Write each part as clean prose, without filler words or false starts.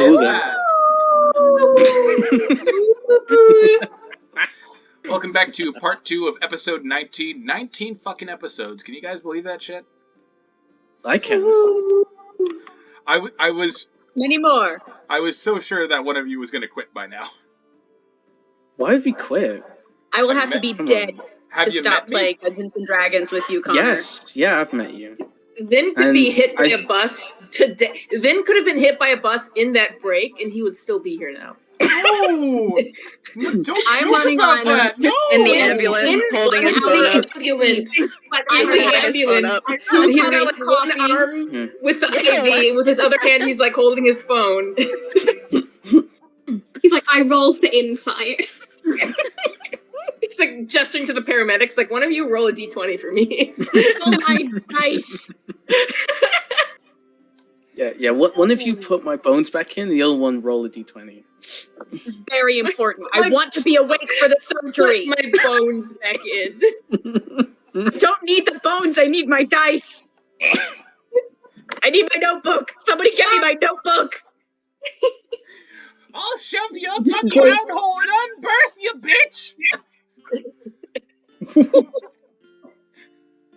Yeah. Woo! Welcome back to part 2 of episode 19. 19 fucking episodes. Can you guys believe that shit? I can. I was Many more. I was so sure that one of you was going to quit by now. Why would we quit? I will Have you have to met- be Come dead on. Have to you stop met me? playing Dungeons and Dragons with you, Connor. Yes. Yeah, I've met you. Vinn could be And hit by I a s- bus today. Vinn could have been hit by a bus in that break, and he would still be here now. No! Don't I'm joke running about on- that! No! Just in the Vinn- ambulance, Vinn holding went his out phone the up. ambulance. In I'm the holding his phone ambulance. up. And he's got like one arm Hmm. with the IV. With his other hand, he's like holding his phone. He's like, I roll for insight. He's like gesturing to the paramedics, like, one of you roll a d20 for me. Oh my dice. Yeah. One of you put my bones back in, the other one roll a d20. It's very important. I want to be awake for the surgery. Put my bones back in. I don't need the bones, I need my dice. I need my notebook. Somebody get me my notebook. I'll shove you up on the round hole and unbirth you, bitch!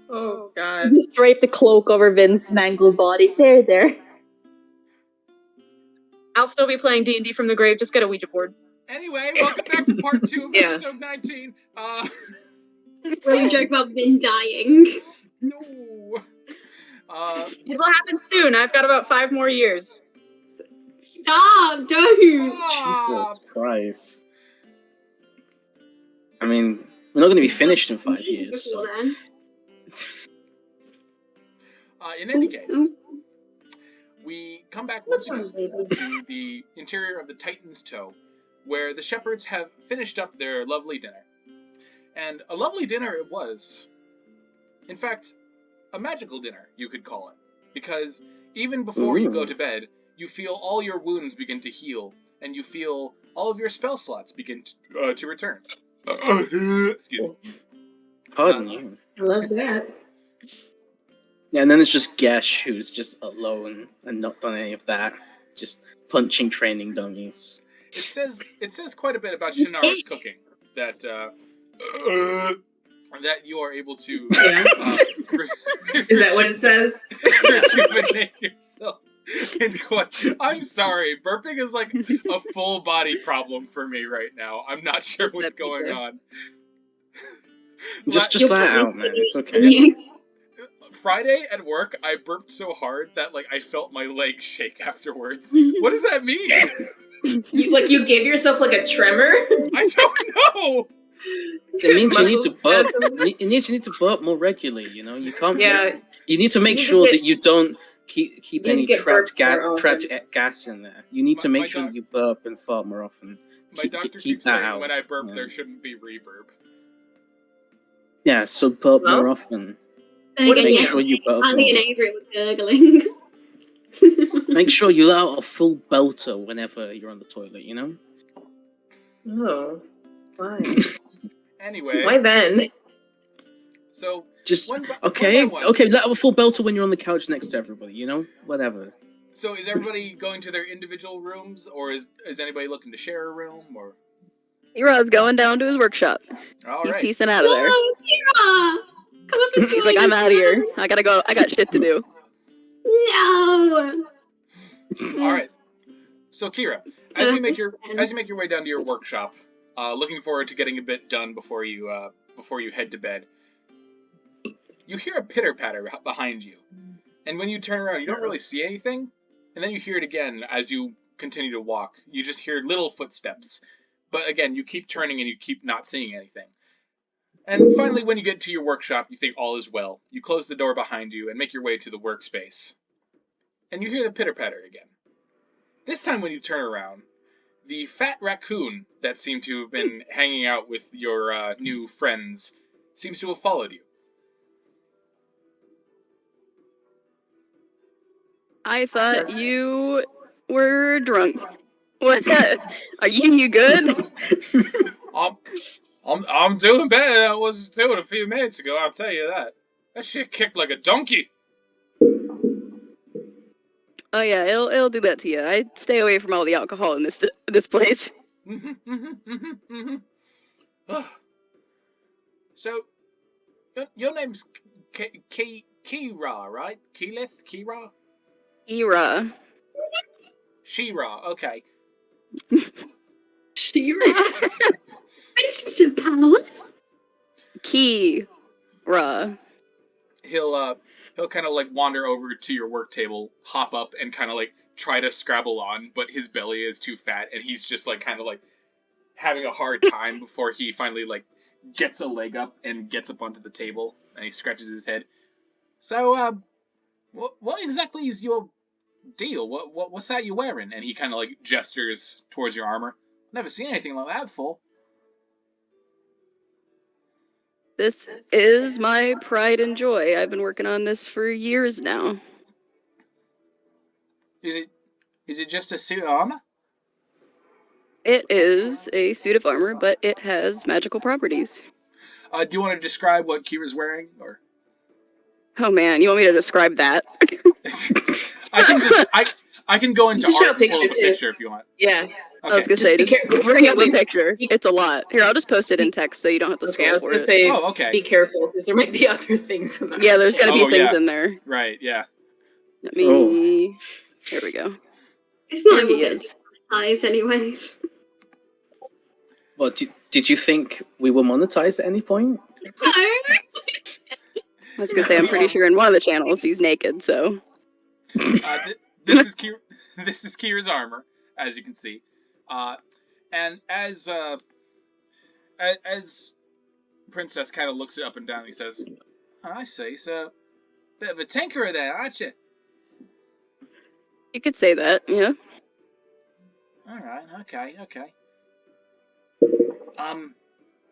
Oh, God. Just drape the cloak over Vinn's mangled body. There. I'll still be playing D&D from the grave. Just get a Ouija board. Anyway, welcome back to part 2 of Yeah. episode 19. Where we joke about Vinn dying. No. It will happen soon. I've got about 5 more years. Stop, don't. Jesus Christ. I mean, we're not going to be finished in 5 years. So. Before then. In any case, we come back once again to the interior of the Titan's Toe, where the shepherds have finished up their lovely dinner. And a lovely dinner it was. In fact, a magical dinner, you could call it. Because even before you go to bed, you feel all your wounds begin to heal, and you feel all of your spell slots begin to return. Excuse me. Pardon you. I love that. Yeah, and then it's just Gesh, who's just alone and not done any of that. Just punching training dummies. It says quite a bit about Shinara's cooking that that you are able to Yeah. Is that what it says? rejuvenate yourself. I'm sorry, burping is like a full body problem for me right now. I'm not sure Is what's that going pizza? on. Just let it out, man. It's okay. Yeah. Friday at work, I burped so hard that like I felt my legs shake afterwards. What does that mean? You gave yourself like a tremor? I don't know. It means you need to Muscle burp. spasms. You need to burp more regularly. You know, you can't. Yeah. You need to make You need to sure get- that you don't keep you need to any get trapped burped more often. gas in there. You need to My make sure doc- that you burp and fart more often. My Keep doctor keep keeps that saying out. when I burp, Yeah. there shouldn't be reverb. Yeah, so burp Well, more often. Then What again, is Make it? yeah, sure you burp Ali and more. Avery were gurgling. Make sure you let out a full belter whenever you're on the toilet. You know. Oh. Why? Anyway, Why then? so Just one by okay. one. Okay, let out a full belter when you're on the couch next to everybody. You know, whatever. So is everybody going to their individual rooms, or is anybody looking to share a room, or? Herod's going down to his workshop. All He's right. piecing out of there. No, Kira! Come up and He's like, I'm out of here. I gotta go. I got shit to do. No! All right. So Kira, as you make your way down to your workshop, looking forward to getting a bit done before you head to bed, you hear a pitter patter behind you, and when you turn around, you don't really see anything, and then you hear it again as you continue to walk. You just hear little footsteps, but again, you keep turning and you keep not seeing anything. And finally, when you get to your workshop, you think all is well. You close the door behind you and make your way to the workspace. And you hear the pitter-patter again. This time when you turn around, the fat raccoon that seemed to have been hanging out with your new friends seems to have followed you. I thought you were drunk. What? Are you good? I'm doing better than I was doing a few minutes ago, I'll tell you that. That shit kicked like a donkey. Oh yeah, it'll do that to you. I stay away from all the alcohol in this place. So, your name's Kira, right? Keyleth? Kira? Ira. Shira, okay. Shira? Some power. Kira. He'll kind of like wander over to your work table, hop up, and kind of like try to scrabble on, but his belly is too fat, and he's just like kind of like having a hard time before he finally like gets a leg up and gets up onto the table, and he scratches his head. So, what exactly is your deal? What's that you're wearing? And he kind of like gestures towards your armor. Never seen anything like that before. This is my pride and joy. I've been working on this for years now. Is it just a suit of armor? It is a suit of armor, but it has magical properties. Do you want to describe what Kira's wearing, or? Oh man, you want me to describe that? I can go into art for a picture if you want. Yeah. Okay. I was gonna say, just bring up a picture. It's a lot. Here, I'll just post it in text so you don't have to scroll for it. I was gonna say, okay. Be careful, because there might be other things in there. Yeah, there's gotta be things in there. Right, yeah. Let me... Here we go. It's not Here he is. Eyes, anyways. Well, did you think we were monetized at any point? I was gonna say, I'm pretty sure in one of the channels he's naked, so... This is Kira's armor, as you can see. And as Princess kind of looks it up and down, he says, oh, I see, so bit of a tinkerer there, aren't you? You could say that, yeah. Alright, okay. And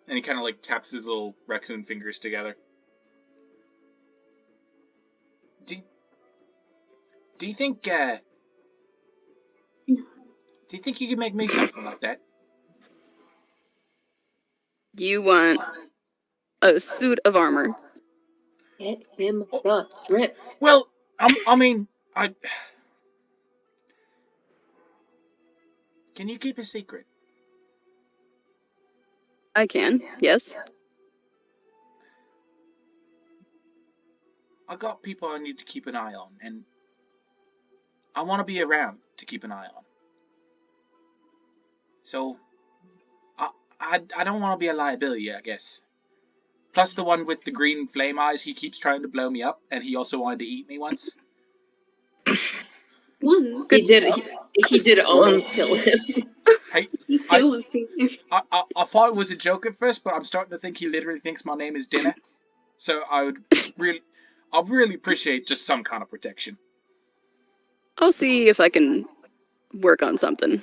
he kind of like taps his little raccoon fingers together. Do you think you could make me something like that? You want a suit of armor. Get him the drip. Well, I mean, can you keep a secret? I can, yes. I got people I need to keep an eye on, and I want to be around to keep an eye on. So, I don't want to be a liability, I guess. Plus the one with the green flame eyes, he keeps trying to blow me up, and he also wanted to eat me once. Once? He did almost kill him. I thought it was a joke at first, but I'm starting to think he literally thinks my name is Dinner. So I'll really appreciate just some kind of protection. I'll see if I can work on something.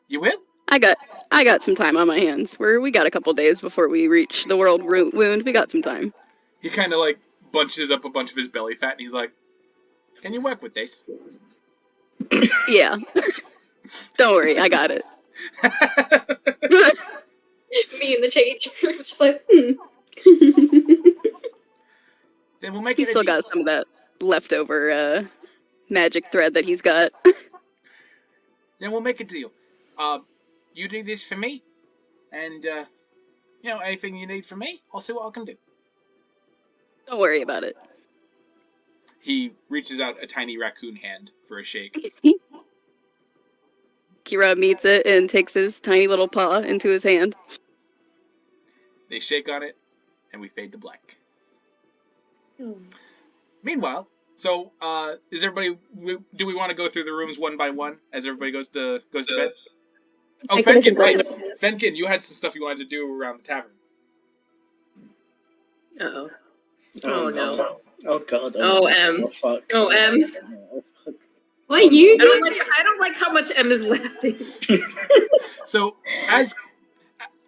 You will? I got some time on my hands. We got a couple days before we reach the world wound. We got some time. He kind of like bunches up a bunch of his belly fat, and he's like, "Can you work with this?" Yeah. Don't worry, I got it. Me and the change room just like, Then we'll make He's still got some of that leftover magic thread that he's got. Then we'll make a deal. You do this for me, and anything you need from me, I'll see what I can do. Don't worry about it. He reaches out a tiny raccoon hand for a shake. Kira meets it and takes his tiny little paw into his hand. They shake on it, and we fade to black. Meanwhile, so is everybody? Do we want to go through the rooms one by one as everybody goes to bed? Oh, Fenkin, right? Fenkin, you had some stuff you wanted to do around the tavern. Uh-oh. Oh no. Oh god. Oh M. Oh fuck. Oh M. Oh fuck. what you do? I don't like how much M is laughing. So as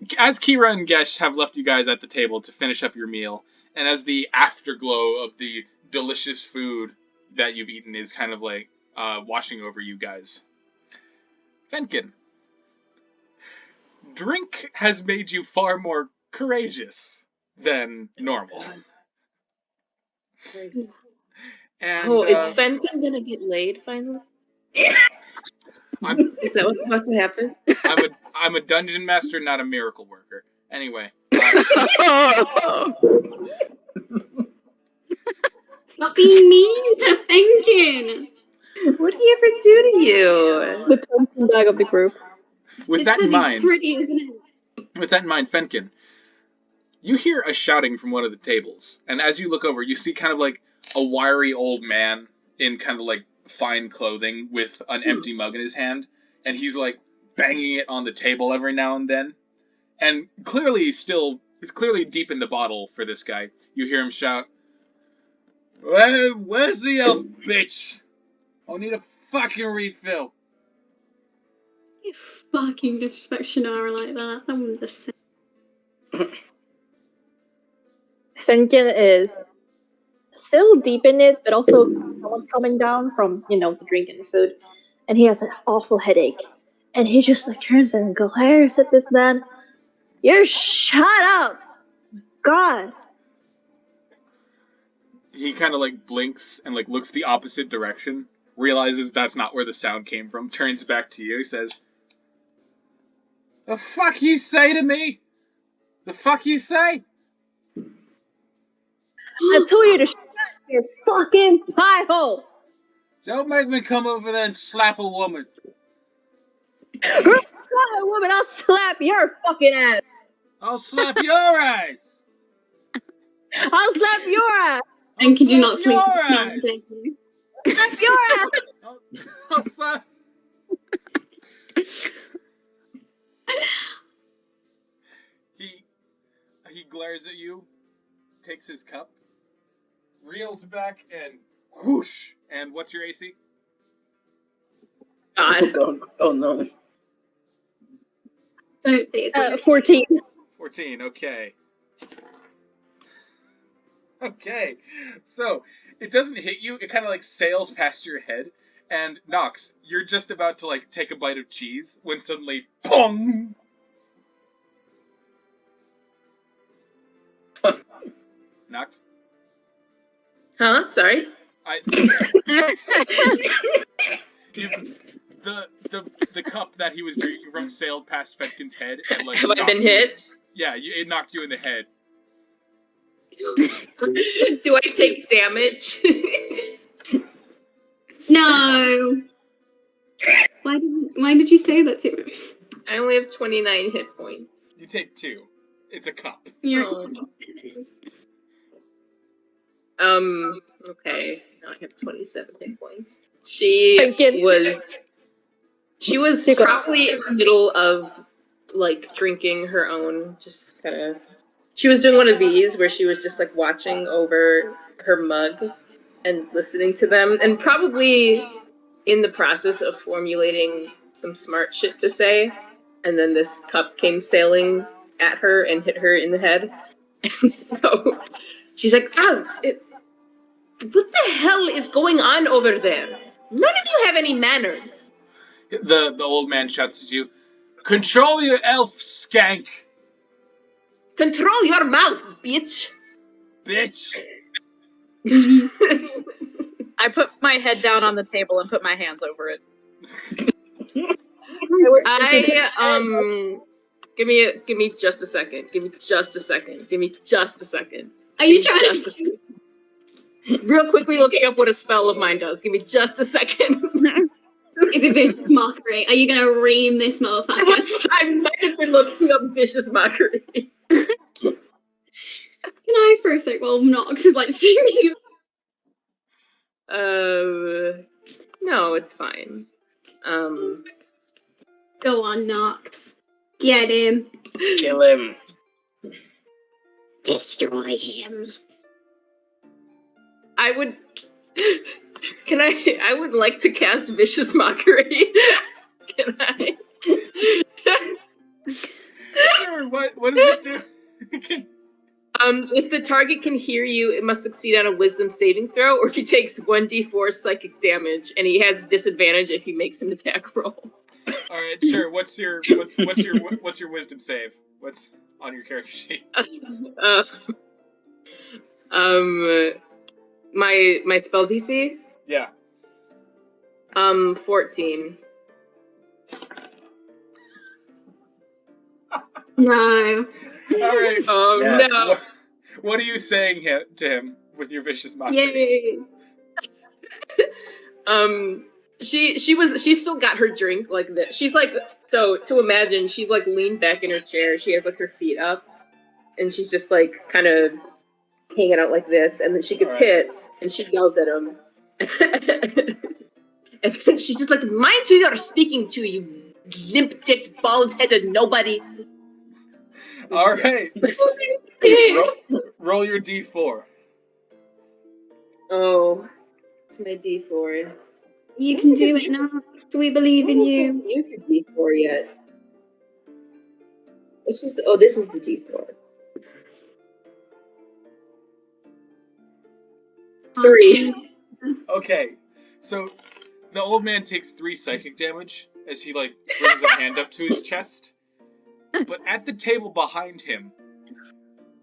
Kira and Gesh have left you guys at the table to finish up your meal, and as the afterglow of the delicious food that you've eaten is kind of like washing over you guys, Fenkin, drink has made you far more courageous than normal. Nice. And is Fenkin gonna get laid finally? Is that what's about to happen? I'm a dungeon master, not a miracle worker. Anyway. Stop being mean to Fenkin. What did he ever do to you? The punching bag of the group. With It's that in 'cause he's mind, pretty, isn't it? with that in mind, Fenkin, you hear a shouting from one of the tables, and as you look over, you see kind of like a wiry old man in kind of like fine clothing with an empty mug in his hand, and he's like banging it on the table every now and then, and he's clearly deep in the bottle for this guy. You hear him shout, "Where's the elf bitch? I'll need a fucking refill." You fucking disrespect Shannara like that. That was just Fenkin is still deep in it, but also somewhat coming down from, the drink and the food. And he has an awful headache. And he just turns and glares at this man. You shut up! God! He kind of like blinks and like looks the opposite direction, realizes that's not where the sound came from, turns back to you, says, "The fuck you say to me? The fuck you say?" I told you to shut your fucking pie hole! Don't make me come over there and slap a woman. Girl, slap a woman, I'll slap your fucking ass! I'll slap your ass. I'll slap your ass! Fenkin, do not sleep your with Shannara, ass. thank you. Slap your ass! I'll slap. He glares at you, takes his cup, reels back, and whoosh. And what's your AC? God. Oh no. Don't say it's 14. 14, okay. Okay, so it doesn't hit you, it kind of like sails past your head, and Nox, you're just about to like take a bite of cheese when suddenly, pong! Nox? Huh? Sorry? The cup that he was drinking from sailed past Fenkin's head and like Have I been hit? Yeah, it knocked you in the head. Do I take damage? No. Why did you say that to me? I only have 29 hit points. You take 2. It's a cup. You're Okay. Now I have 27 hit points. She was probably in the middle of like drinking her own, just kind of. She was doing one of these where she was just like watching over her mug and listening to them, and probably in the process of formulating some smart shit to say. And then this cup came sailing at her and hit her in the head. And so she's like, what the hell is going on over there? None of you have any manners. The old man shouts at you, "Control your elf, skank! Control your mouth, bitch!" Bitch!" I put my head down on the table and put my hands over it. Give me just a second. Give me just a second. Are you trying to... Real quickly looking up what a spell of mine does. Give me just a second. Is it vicious mockery? Are you gonna ream this motherfucker? I might have been looking up vicious mockery. Can I for a sec while Nox is like singing? No, it's fine. Go on, Nox. Get him. Kill him. Destroy him. I would like to cast Vicious Mockery. Can I? Sure, what does it do? If the target can hear you, it must succeed on a Wisdom saving throw, or he takes 1d4 psychic damage, and he has disadvantage if he makes an attack roll. All right, sure. What's your Wisdom save? What's on your character sheet? My spell DC? Yeah. 14. No. All right. Oh Yes. no. What are you saying to him with your vicious mockery? Yay. She still got her drink like this. She's like, so to imagine, she's like leaned back in her chair. She has like her feet up, and she's just like kind of hanging out like this. And then she gets hit, and she yells at him. And then she's just like, "Mind who you're speaking to, you limp-ticked, bald-headed nobody." All right. Roll your d4. Oh, it's my D4. You can do it now. We believe in you. I haven't used a D4 yet. This is the D4. 3. Okay, so the old man takes 3 psychic damage as he like brings a hand up to his chest. But at the table behind him,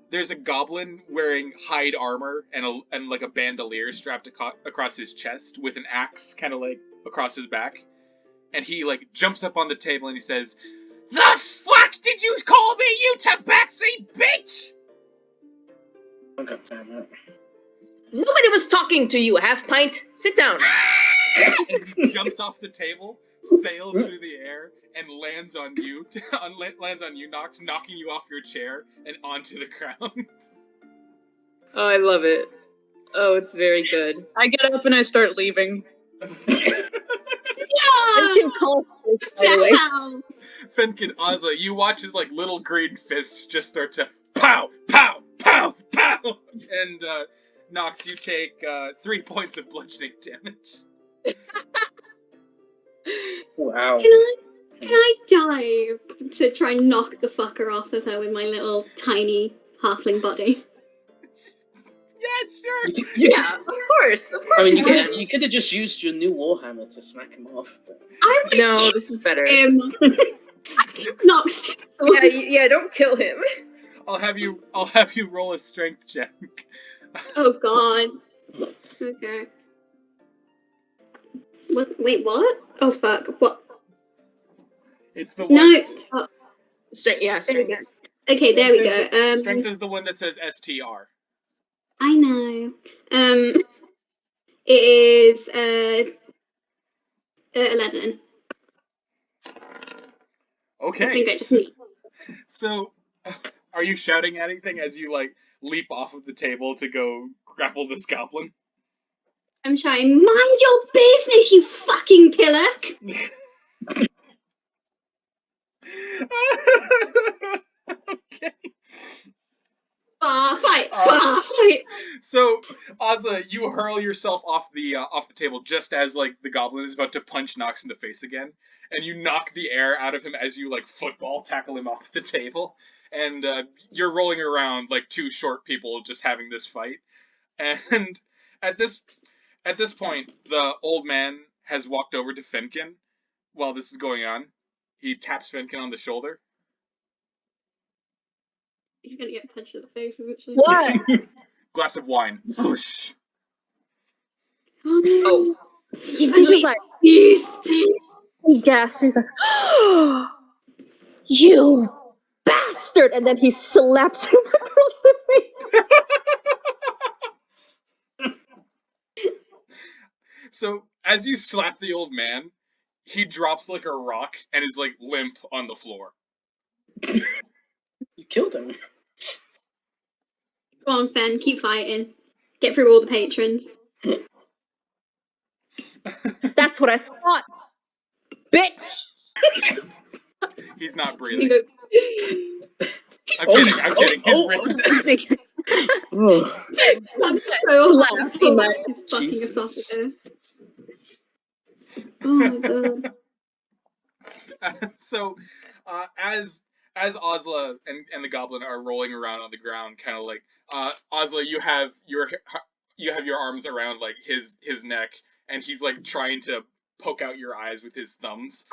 there's a goblin wearing hide armor and like a bandolier strapped across his chest with an axe kind of like across his back. And he like jumps up on the table and he says, "The fuck did you call me, you Tabaxi bitch?" Oh, God damn it. Nobody was talking to you, half pint. Sit down. And he jumps off the table, sails through the air, and lands on you, Nox, knocking you off your chair and onto the ground. Oh, I love it. Oh, it's very good. I get up and I start leaving. Fenkin calls this, by the way. Fenkin, Ozla, you watch his like little green fists just start to pow, pow, pow, pow, and Nox, you take 3 points of bludgeoning damage. Wow. Can I dive to try and knock the fucker off of her with my little tiny halfling body? Yeah, sure. Yeah, of course. I mean, you could have just used your new warhammer to smack him off. But... No, this is better. Knocked. Yeah, don't kill him. I'll have you roll a strength check. Oh God. Okay. What? Wait, what? Oh fuck! What? It's the one. No. Stop. Strength. Yeah, There we strength. go. Okay, there we go. Strength is the one that says STR. I know. It is 11. Okay. I think I just need. So, are you shouting anything as you like leap off of the table to go grapple this goblin? I'm shouting, "Mind your business, you fucking killer!" Okay. Fight! So, Ozla, you hurl yourself off the table just as like the goblin is about to punch Nox in the face again, and you knock the air out of him as you like football tackle him off the table, and you're rolling around like 2 short people just having this fight. And at this point, the old man has walked over to Fenkin while this is going on. He taps Fenkin on the shoulder. He's gonna get punched in the face, isn't she? What? Glass of wine. Whoosh. Oh. He's just like, Beast. he gasps. He's like, "You bastard!" And then he slaps him across the face. So, as you slap the old man, he drops like a rock and is like limp on the floor. You killed him. Go on, Fen. Keep fighting. Get through all the patrons. That's what I thought, bitch. He's not breathing. Goes, I'm kidding. He's breathing. I'm so hot. His fucking esophagus. Oh my God. So, as Ozla and the goblin are rolling around on the ground, kind of like Ozla, you have your arms around like his neck, and he's like trying to poke out your eyes with his thumbs.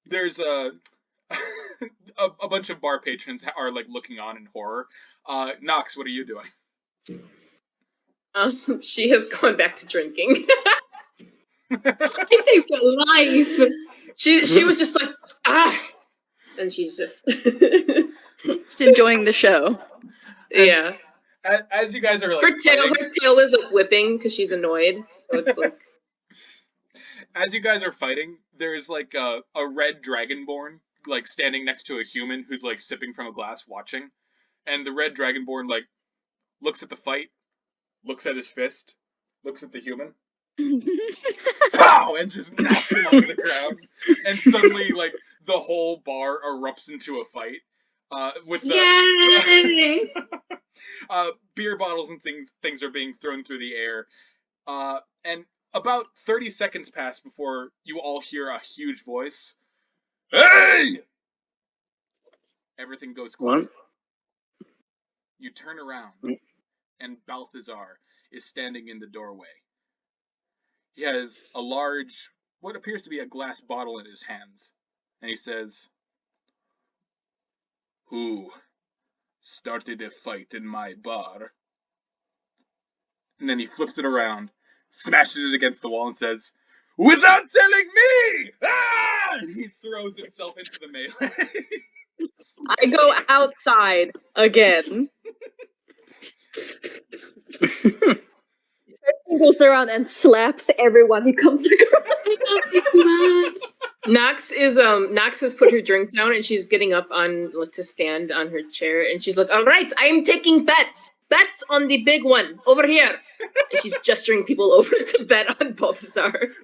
There's a bunch of bar patrons are like looking on in horror. Nox, what are you doing? She has gone back to drinking. I saved your life. She was just like, and she's just Just enjoying the show. yeah. As you guys are like Her tail is like whipping because she's annoyed. So it's like as you guys are fighting, there's like a red dragonborn like standing next to a human who's like sipping from a glass watching, and the red dragonborn like looks at the fight, looks at his fist, looks at the human, pow, and just knocks him onto the ground, and suddenly like the whole bar erupts into a fight. With the Yay! beer bottles and things are being thrown through the air, and about 30 seconds pass before you all hear a huge voice. Hey! Everything goes quiet. What? You turn around, and Balthasar is standing in the doorway. He has a large, what appears to be a glass bottle in his hands, and he says, "Who started a fight in my bar?" And then he flips it around, smashes it against the wall, and says, "Without telling me!" Ah! And he throws himself into the melee. I go outside again. He goes around and slaps everyone he comes across. Nox has put her drink down and she's getting up on like to stand on her chair and she's like, "All right, I am taking bets on the big one over here." And she's gesturing people over to bet on Balthasar,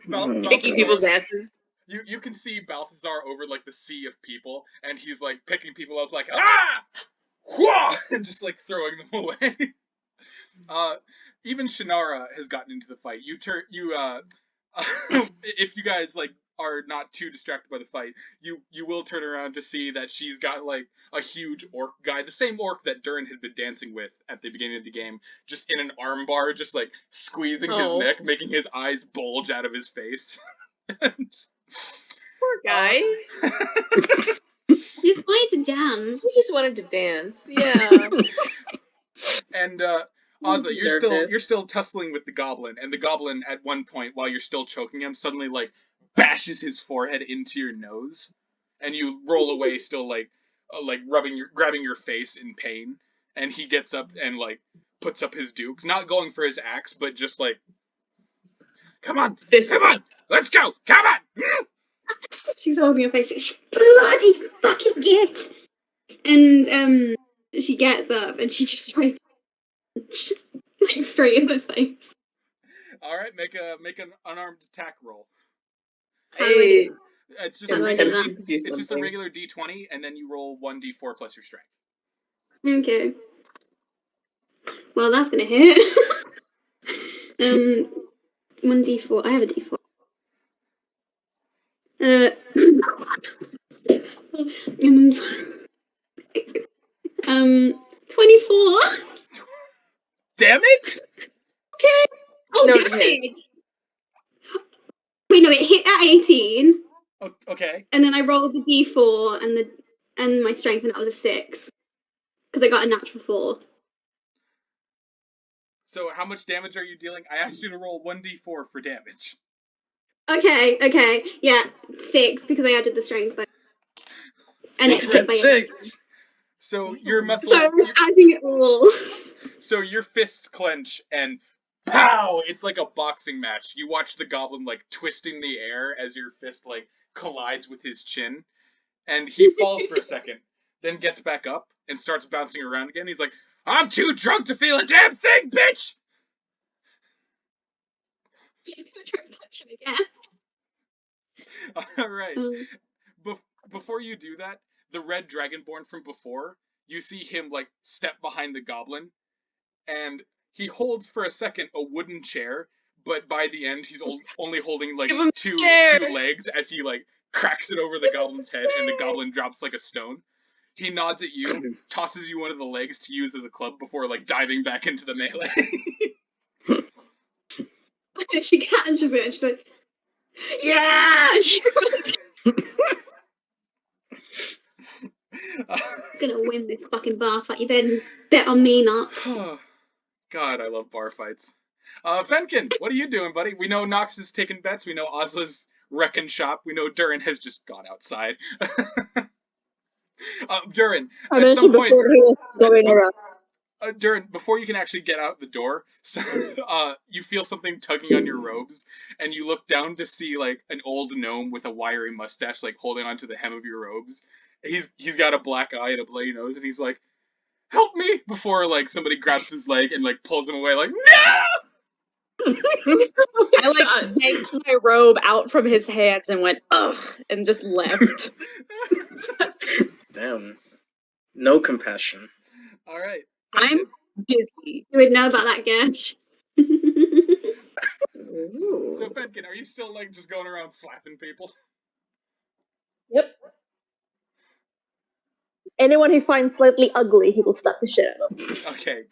kicking people's asses. You can see Balthasar over like the sea of people, and he's like picking people up like Whoa! And just like throwing them away. Even Shannara has gotten into the fight. If you guys like are not too distracted by the fight, you will turn around to see that she's got like a huge orc guy, the same orc that Dhuur'in had been dancing with at the beginning of the game, just in an armbar, just like squeezing his neck, making his eyes bulge out of his face. Poor guy. He just wanted to dance. He just wanted to dance. Yeah. And Ozla, you're still tussling with the goblin, and the goblin at one point, while you're still choking him, suddenly like bashes his forehead into your nose, and you roll away, still like grabbing your face in pain. And he gets up and like puts up his dukes, not going for his axe, but just like, come on, let's go, come on. She's holding her face. She bloody fucking gets. And she gets up and she just tries to like straight in the face. All right, make an unarmed attack roll. It's just a regular D20, and then you roll 1d4 plus your strength. Okay. Well, that's gonna hit. 1d4. I have a d4. 24. Damage? Okay. Oh, no, damage. Wait, no, it hit at 18. Okay. And then I rolled the d4 and my strength, and that was a 6. Because I got a natural 4. So how much damage are you dealing? I asked you to roll 1d4 for damage. Okay. Yeah, 6 because I added the strength. And 6. So your muscle. So adding it all. So your fists clench and pow! It's like a boxing match. You watch the goblin like twisting the air as your fist like collides with his chin, and he falls for a second, then gets back up and starts bouncing around again. He's like, "I'm too drunk to feel a damn thing, bitch!" She's gonna try and punch him again. All right. Before you do that, the red dragonborn from before, you see him like step behind the goblin, and he holds for a second a wooden chair, but by the end he's only holding like two legs as he like cracks it over the goblin's head, and the goblin drops like a stone. He nods at you, tosses you one of the legs to use as a club before like diving back into the melee. She catches it. She's like, yeah! I'm gonna win this fucking bar fight. You then bet on me not. God, I love bar fights. Fenkin, what are you doing, buddy? We know Nox is taking bets. We know Ozla's wrecking shop. We know Dhuur'in has just gone outside. Dhuur'in, I at some mentioned point, before he was going around. Dhuur'in, before you can actually get out the door, so, you feel something tugging on your robes, and you look down to see like an old gnome with a wiry mustache, like holding onto the hem of your robes. He's got a black eye and a bloody nose, and he's like, "Help me!" Before like somebody grabs his leg and like pulls him away, like, "No!" I like yanked my robe out from his hands and went, ugh, and just left. Damn. No compassion. All right. I'm busy. You would know about that, Gesh. So Fenkin, are you still like just going around slapping people? Yep. Anyone he finds slightly ugly, he will slap the shit out of. Okay.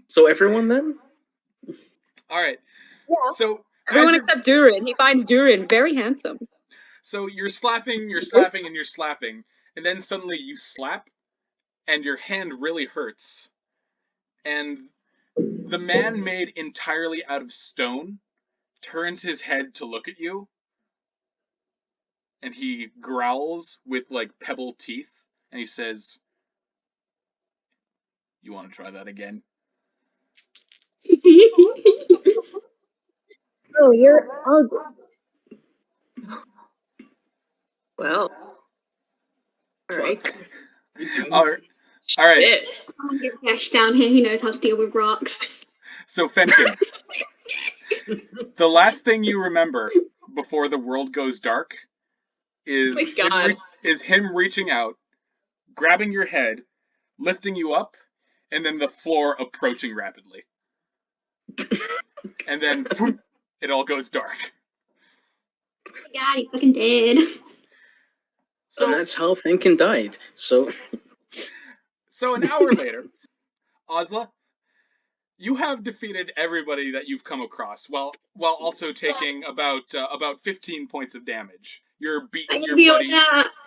So everyone then? All right. Yeah. So Everyone except Dhuur'in. He finds Dhuur'in very handsome. So you're slapping, and you're slapping, and then suddenly you slap, and your hand really hurts. And the man made entirely out of stone turns his head to look at you, and he growls with like pebble teeth, and he says, "You want to try that again?" Oh, you're ugly. Well. Alright. All right. I'll get Gesh down here. He knows how to deal with rocks. So Fenkin, the last thing you remember before the world goes dark is him reaching out, grabbing your head, lifting you up, and then the floor approaching rapidly. And then boom, it all goes dark. Oh my god, he's fucking dead. So and that's how Fenkin died. So an hour later, Ozla, you have defeated everybody that you've come across, while also taking about 15 points of damage. You're beating your buddy.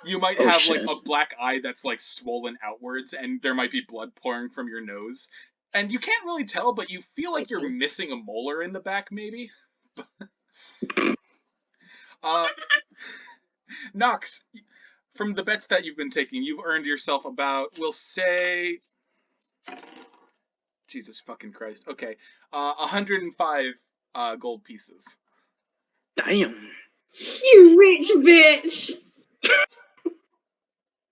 You might have like a black eye that's like swollen outwards, and there might be blood pouring from your nose. And you can't really tell, but you feel like you're missing a molar in the back, maybe. Nox, from the bets that you've been taking, you've earned yourself about, we'll say, Jesus fucking Christ. Okay, 105 gold pieces. Damn. You rich bitch.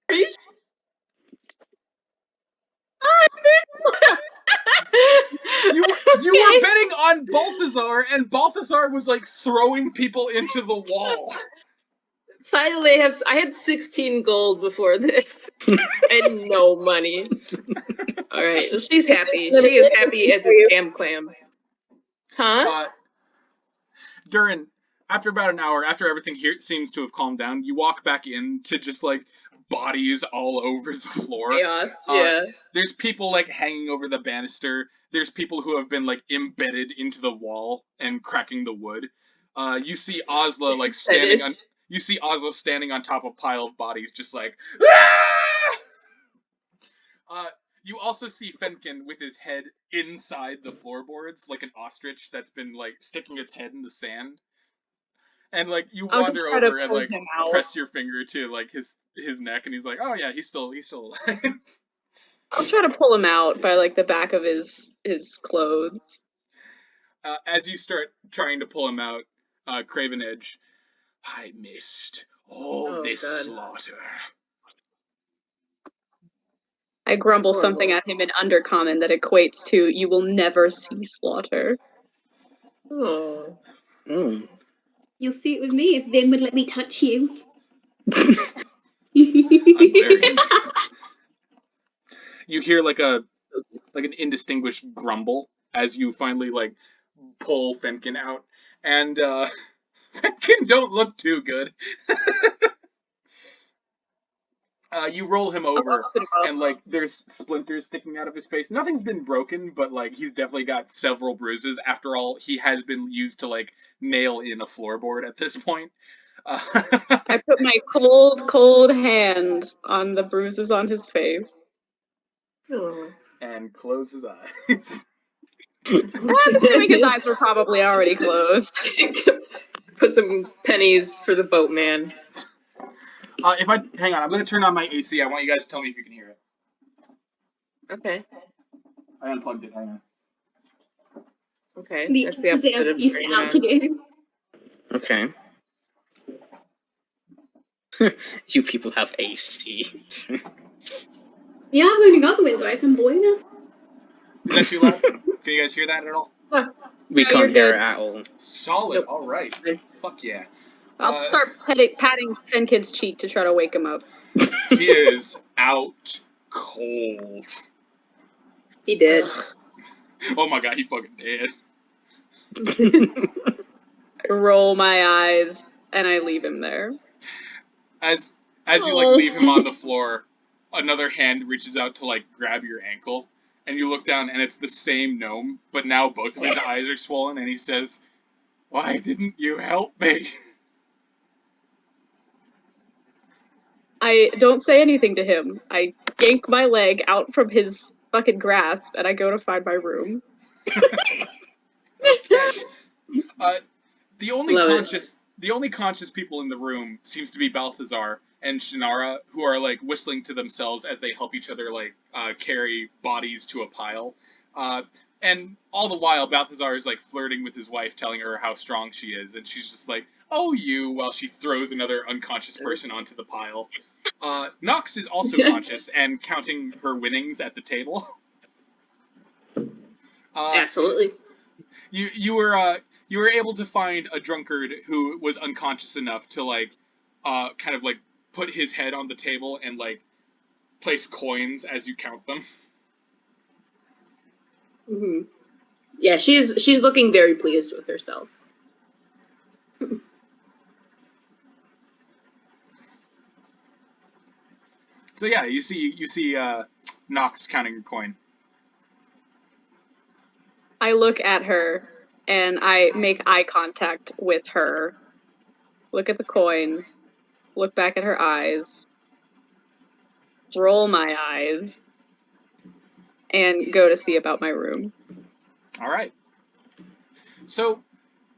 Are you? You were betting on Balthasar, and Balthasar was like throwing people into the wall. Finally, I had 16 gold before this, and no money. All right, well, she's happy. She is happy as a damn clam. Huh? Dhuur'in, after about an hour, after everything here seems to have calmed down, you walk back in to just like bodies all over the floor. Chaos, yeah. There's people like hanging over the banister. There's people who have been like embedded into the wall and cracking the wood. You see Ozla like standing on. You see Ozla standing on top of a pile of bodies, just like. Ah! You also see Fenkin with his head inside the floorboards, like an ostrich that's been like sticking its head in the sand. And like you wander over and like press your finger to like his neck, and he's like, "Oh yeah, he's still alive." I'll try to pull him out by like the back of his clothes. As you start trying to pull him out, Craven Edge, I missed all this slaughter. I grumble something at him in Undercommon that equates to "You will never see slaughter." Oh. Mm. You'll see it with me if Vinn would let me touch you. You hear like an indistinguished grumble as you finally like pull Fenkin out, and Fenkin don't look too good. You roll him over, and like there's splinters sticking out of his face. Nothing's been broken, but like he's definitely got several bruises. After all, he has been used to like nail in a floorboard at this point. I put my cold hand on the bruises on his face. Oh. and close his eyes. I'm assuming his eyes were probably already closed. Put some pennies for the boatman. Hang on, I'm gonna turn on my AC. I want you guys to tell me if you can hear it. Okay. I unplugged it. Hang on. Okay. The That's the opposite opposite of of you set turning out to on. do. Okay. You people have AC. Yeah, I've only got the window open, boy. Now. Is that too loud? Can you guys hear that at all? We No, can't you're hear good. it at all. Solid. Nope. All right. Fuck yeah. I'll start patting Fenkin's cheek to try to wake him up. He is out cold. He did. Oh my god, he fucking dead. I roll my eyes and I leave him there. As you like leave him on the floor, another hand reaches out to like grab your ankle, and you look down and it's the same gnome, but now both of his eyes are swollen, and he says, "Why didn't you help me?" I don't say anything to him. I yank my leg out from his fucking grasp and I go to find my room. Okay. The only Love conscious people in the room seems to be Balthasar and Shannara, who are like whistling to themselves as they help each other like carry bodies to a pile. And all the while, Balthasar is like flirting with his wife, telling her how strong she is, and she's just like, "Oh, you," while she throws another unconscious person onto the pile. Nox is also conscious and counting her winnings at the table. Absolutely. You were able to find a drunkard who was unconscious enough to like kind of like put his head on the table and like place coins as you count them. Mm-hmm. Yeah, she's looking very pleased with herself. So yeah, you see Nox counting a coin. I look at her and I make eye contact with her. Look at the coin. Look back at her eyes. Roll my eyes. And go to see about my room. All right. So,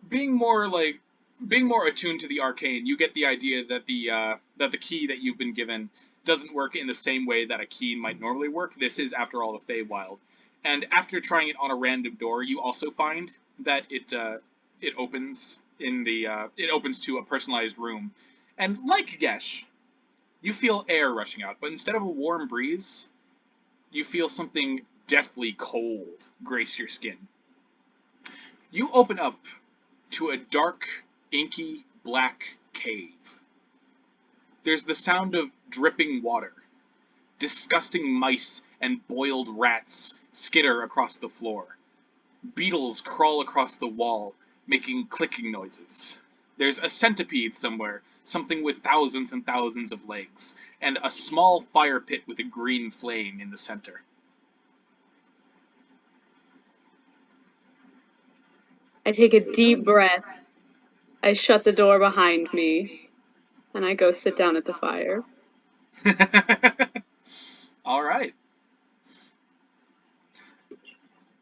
being more attuned to the arcane, you get the idea that the key that you've been given doesn't work in the same way that a key might normally work. This is, after all, the Feywild. And after trying it on a random door, you also find that it opens to a personalized room. And like Gesh, you feel air rushing out, but instead of a warm breeze, you feel something deathly cold grace your skin. You open up to a dark, inky, black cave. There's the sound of dripping water. Disgusting mice and boiled rats skitter across the floor. Beetles crawl across the wall, making clicking noises. There's a centipede somewhere, something with thousands and thousands of legs, and a small fire pit with a green flame in the center. I take a deep breath. I shut the door behind me. And I go sit down at the fire. All right.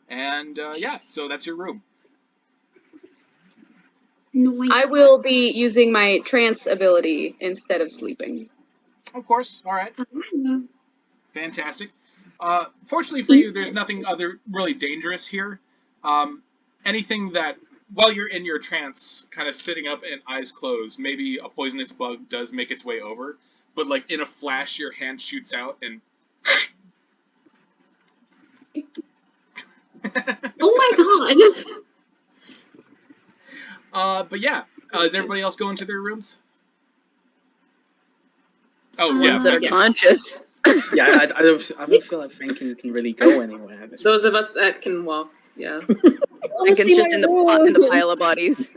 And yeah, so that's your room. Nice. I will be using my trance ability instead of sleeping. Of course. All right. Mm. Fantastic. Fortunately for you, there's nothing other really dangerous here. Anything that, while you're in your trance, kind of sitting up and eyes closed, maybe a poisonous bug does make its way over, but like in a flash, your hand shoots out and. Oh my god! But yeah, is everybody else going to their rooms? Oh, Ones yeah. that are conscious. Yeah, I don't feel like Fenkin can really go anywhere. Those of us that can walk, yeah. Lincoln's just in the pile of bodies.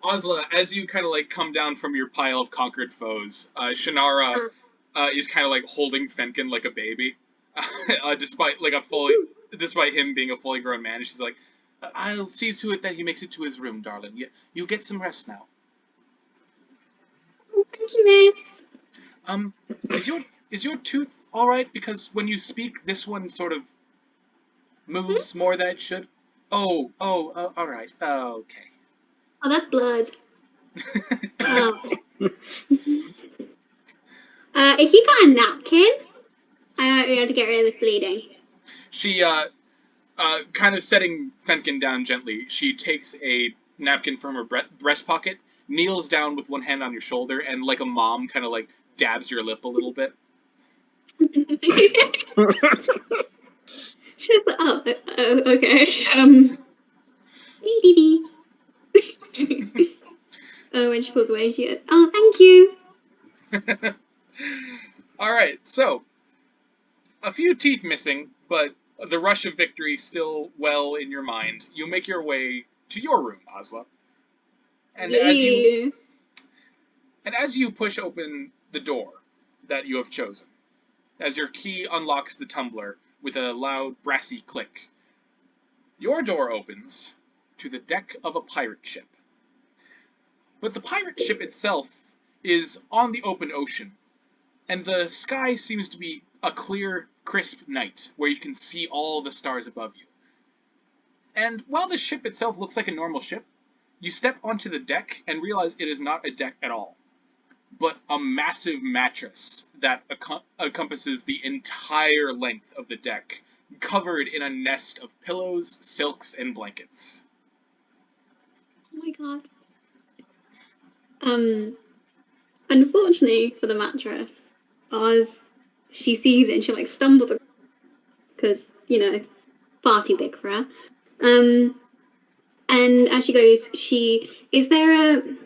Ozla, as you kind of like come down from your pile of conquered foes, Shannara is kind of like holding Fenkin like a baby, despite him being a fully grown man. She's like, "I'll see to it that he makes it to his room, darling. You get some rest now." Thank you, Is your tooth all right, because when you speak, this one sort of moves more than it should. Oh, all right. Okay. Oh, that's blood. Oh. If you got a napkin, I might be able to get rid of the bleeding. She, kind of setting Fenkin down gently, she takes a napkin from her breast pocket, kneels down with one hand on your shoulder, and like a mom, kind of like dabs your lip a little bit. She's like, oh, okay. Oh, when she pulls away, she goes, oh, thank you. Alright, so, a few teeth missing, but the rush of victory still well in your mind. You make your way to your room, Ozla. And as you push open the door that you have chosen, as your key unlocks the tumbler with a loud, brassy click, your door opens to the deck of a pirate ship. But the pirate ship itself is on the open ocean, and the sky seems to be a clear, crisp night where you can see all the stars above you. And while the ship itself looks like a normal ship, you step onto the deck and realize it is not a deck at all, but a massive mattress that encompasses the entire length of the deck, covered in a nest of pillows, silks, and blankets. Oh my god. Unfortunately for the mattress, as she sees it and she like stumbles because, you know, far too big for her. And as she goes, she's gathering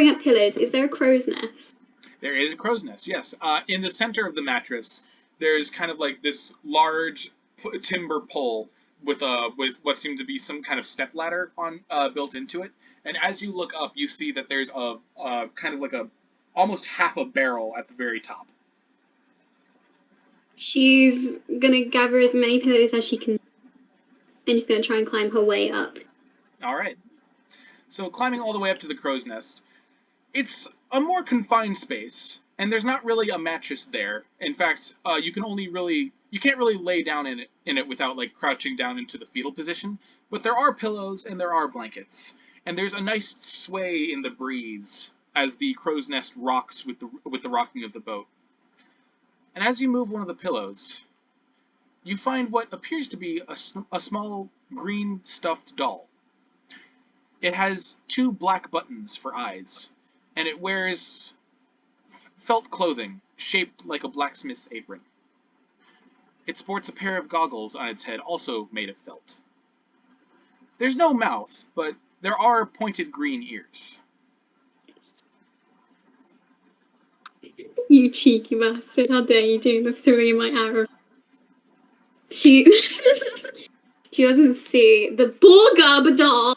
up pillows. Is there a crow's nest? There is a crow's nest, yes. In the center of the mattress, there's kind of like this large timber pole with what seems to be some kind of stepladder on built into it. And as you look up, you see that there's a kind of like almost half a barrel at the very top. She's gonna gather as many pillows as she can, and she's gonna try and climb her way up. All right. So climbing all the way up to the crow's nest, it's a more confined space, and there's not really a mattress there. In fact, you can't really lay down in it without like crouching down into the fetal position. But there are pillows and there are blankets, and there's a nice sway in the breeze as the crow's nest rocks with the rocking of the boat. And as you move one of the pillows, you find what appears to be a small green stuffed doll. It has 2 black buttons for eyes, and it wears felt clothing shaped like a blacksmith's apron. It sports a pair of goggles on its head, also made of felt. There's no mouth, but there are pointed green ears. You cheeky bastard, how dare you do this to me in my arrow. She doesn't see the Borgub doll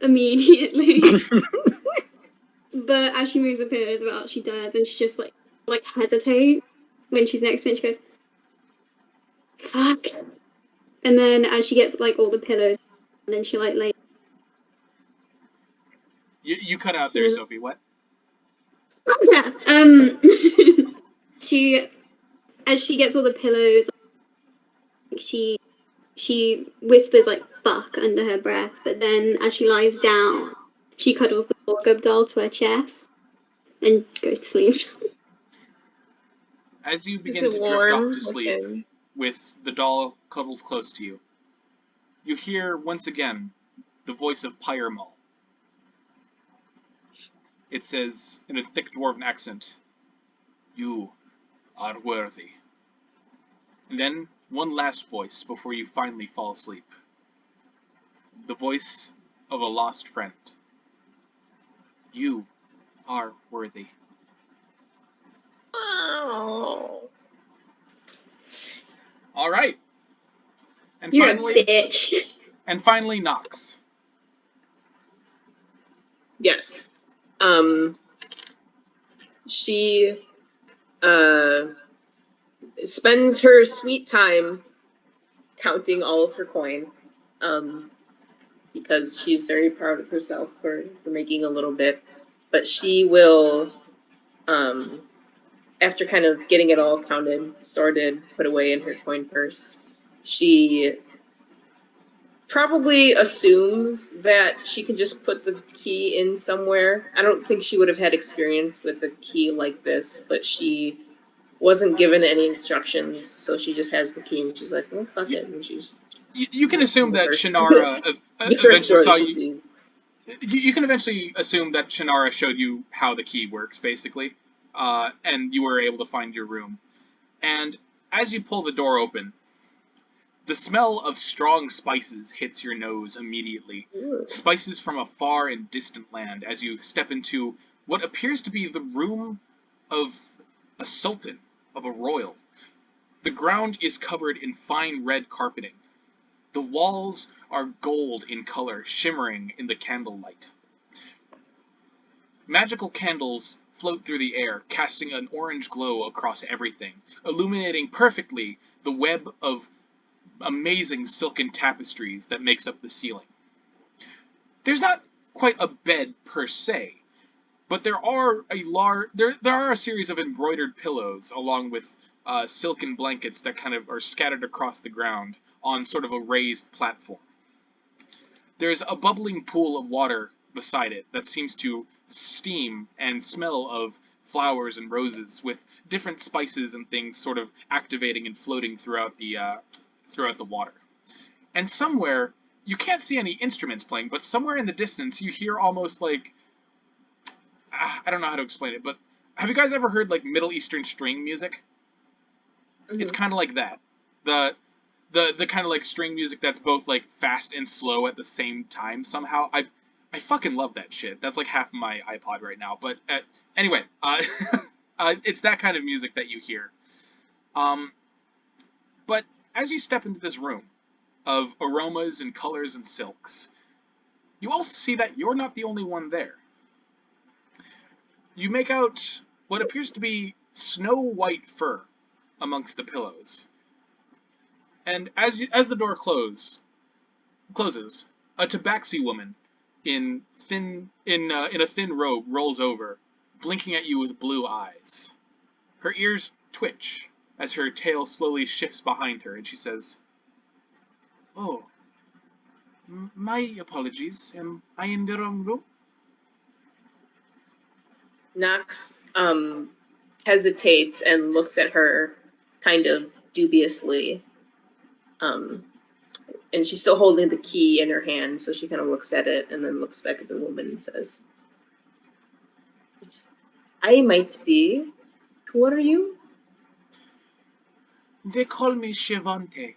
immediately. But as she moves the pillows about, she does, and she just like hesitates when she's next to it, and she goes, fuck. And then as she gets like all the pillows, and then she like lays. You cut out there, Sophie, what? Yeah. As she gets all the pillows, she whispers like fuck under her breath, but then as she lies down, she cuddles the Borgub doll to her chest and goes to sleep. As you begin to drift off to sleep, with the doll cuddled close to you, you hear once again the voice of Pyre Mall. It says, in a thick dwarven accent, "You are worthy." And then, one last voice before you finally fall asleep. The voice of a lost friend. "You are worthy." Oh. Alright. And You're finally, a bitch. And finally, Nox. Yes. She spends her sweet time counting all of her coin, because she's very proud of herself for making a little bit. But she will after kind of getting it all counted, sorted, put away in her coin purse, she probably assumes that she can just put the key in somewhere. I don't think she would have had experience with a key like this, but she wasn't given any instructions, so she just has the key and she's like, well, fuck it. And she's You can assume that first- Shannara the first eventually door saw she you. sees. You can eventually assume that Shannara showed you how the key works, basically, and you were able to find your room. And as you pull the door open, the smell of strong spices hits your nose immediately. Ooh. Spices from a far and distant land as you step into what appears to be the room of a sultan, of a royal. The ground is covered in fine red carpeting. The walls are gold in color, shimmering in the candlelight. Magical candles float through the air, casting an orange glow across everything, illuminating perfectly the web of amazing silken tapestries that makes up the ceiling. There's not quite a bed per se, but there are a series of embroidered pillows along with silken blankets that kind of are scattered across the ground on sort of a raised platform. There's a bubbling pool of water beside it that seems to steam and smell of flowers and roses, with different spices and things sort of activating and floating throughout the water. And somewhere, you can't see any instruments playing, but somewhere in the distance you hear almost like, I don't know how to explain it, but have you guys ever heard like Middle Eastern string music? Mm-hmm. It's kind of like that. The kind of like string music that's both like fast and slow at the same time somehow. I fucking love that shit. That's like half of my iPod right now. But anyway, it's that kind of music that you hear. But as you step into this room of aromas and colors and silks, you also see that you're not the only one there. You make out what appears to be snow-white fur amongst the pillows. And as the door closes, a Tabaxi woman in a thin robe rolls over, blinking at you with blue eyes. Her ears twitch as her tail slowly shifts behind her, and she says, "Oh, my apologies. Am I in the wrong room?" Nox hesitates and looks at her kind of dubiously. And she's still holding the key in her hand, so she kind of looks at it and then looks back at the woman and says, I might be. Who are you? They call me Shivante.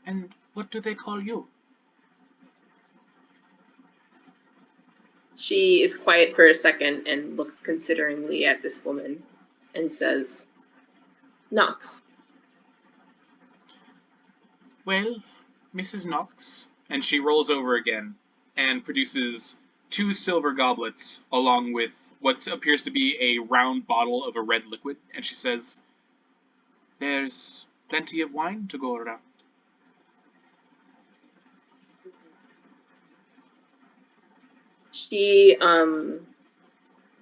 And what do they call you? She is quiet for a second and looks consideringly at this woman and says, Nox. Well, Mrs. Nox. And she rolls over again and produces 2 silver goblets along with what appears to be a round bottle of a red liquid. And she says, there's plenty of wine to go around. She kind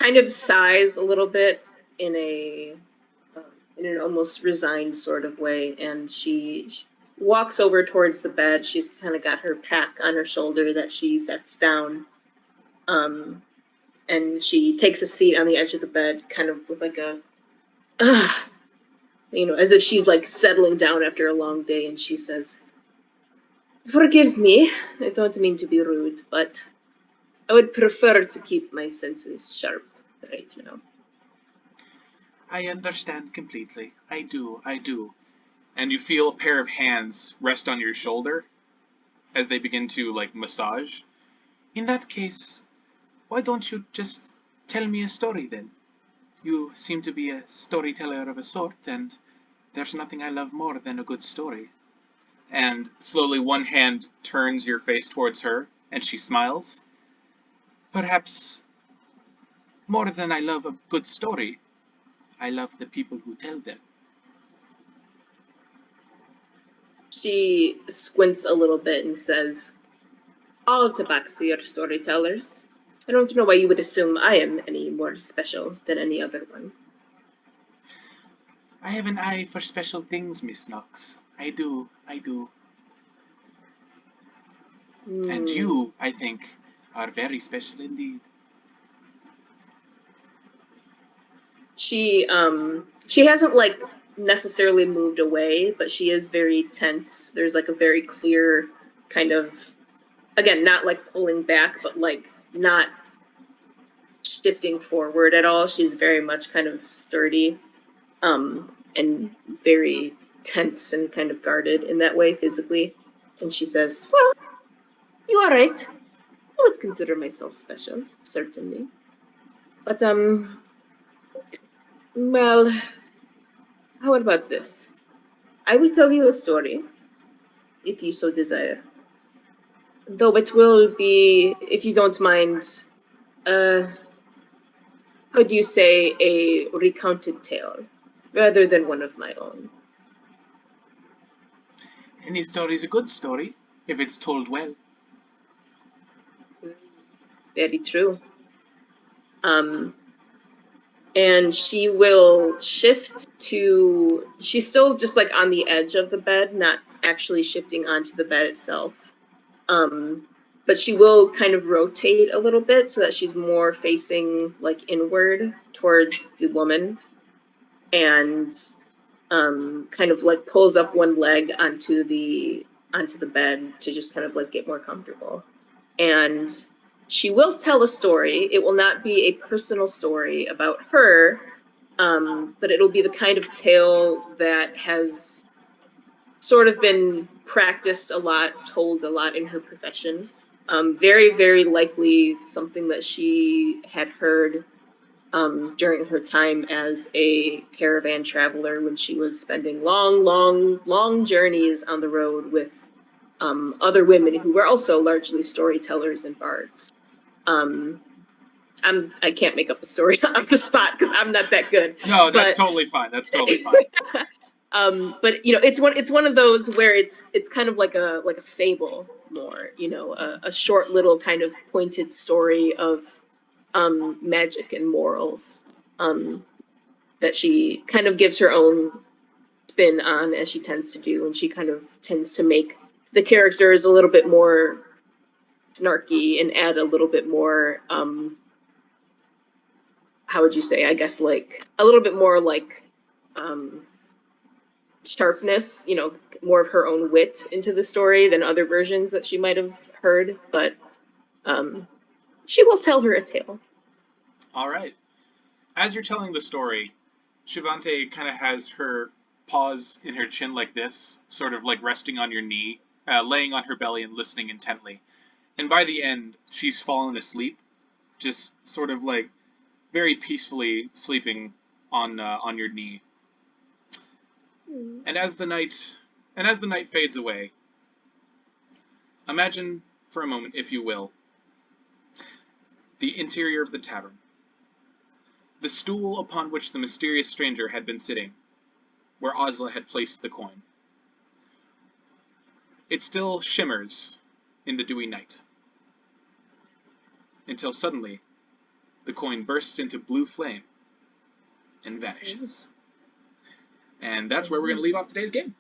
of sighs a little bit in an almost resigned sort of way, and she walks over towards the bed. She's kind of got her pack on her shoulder that she sets down, and she takes a seat on the edge of the bed, kind of with like a, as if she's like settling down after a long day, and she says, forgive me, I don't mean to be rude, but I would prefer to keep my senses sharp right now. I understand completely. I do. And you feel a pair of hands rest on your shoulder as they begin to, like, massage. In that case, why don't you just tell me a story then? You seem to be a storyteller of a sort, and there's nothing I love more than a good story. And slowly one hand turns your face towards her, and she smiles. Perhaps more than I love a good story, I love the people who tell them. She squints a little bit and says, all Tabaxi are storytellers. I don't know why you would assume I am any more special than any other one. I have an eye for special things, Miss Knox. I do. And you, I think, are very special indeed. She hasn't like necessarily moved away, but she is very tense. There's like a very clear kind of, again, not like pulling back, but like not shifting forward at all. She's very much kind of sturdy, and very tense and kind of guarded in that way physically. And she says, "Well, you are right. I would consider myself special, certainly. But well, how about this? I will tell you a story, if you so desire. Though it will be, if you don't mind, how do you say, a recounted tale, rather than one of my own." Any story's a good story, if it's told well. Very true. And she will shift to, she's still just like on the edge of the bed, not actually shifting onto the bed itself. But she will kind of rotate a little bit so that she's more facing like inward towards the woman, and kind of like pulls up one leg onto the bed to just kind of like get more comfortable. And she will tell a story. It will not be a personal story about her, but it'll be the kind of tale that has sort of been practiced a lot, told a lot in her profession. Very, very likely something that she had heard during her time as a caravan traveler when she was spending long journeys on the road with other women who were also largely storytellers and bards. I can't make up a story on the spot because I'm not that good. No, that's totally fine. But you know, it's one of those where it's kind of like a fable more, you know, a short little kind of pointed story of magic and morals, that she kind of gives her own spin on, as she tends to do, and she kind of tends to make the characters a little bit more snarky and add a little bit more, how would you say, I guess, like a little bit more like sharpness, you know, more of her own wit into the story than other versions that she might have heard, but she will tell her a tale. All right. As you're telling the story, Shivante kind of has her paws in her chin like this, sort of like resting on your knee, laying on her belly and listening intently. And by the end, she's fallen asleep, just sort of like very peacefully sleeping on your knee. And as the night fades away, imagine for a moment, if you will, the interior of the tavern. The stool upon which the mysterious stranger had been sitting, where Ozla had placed the coin. It still shimmers in the dewy night, until suddenly the coin bursts into blue flame and vanishes. And that's where we're going to leave off today's game.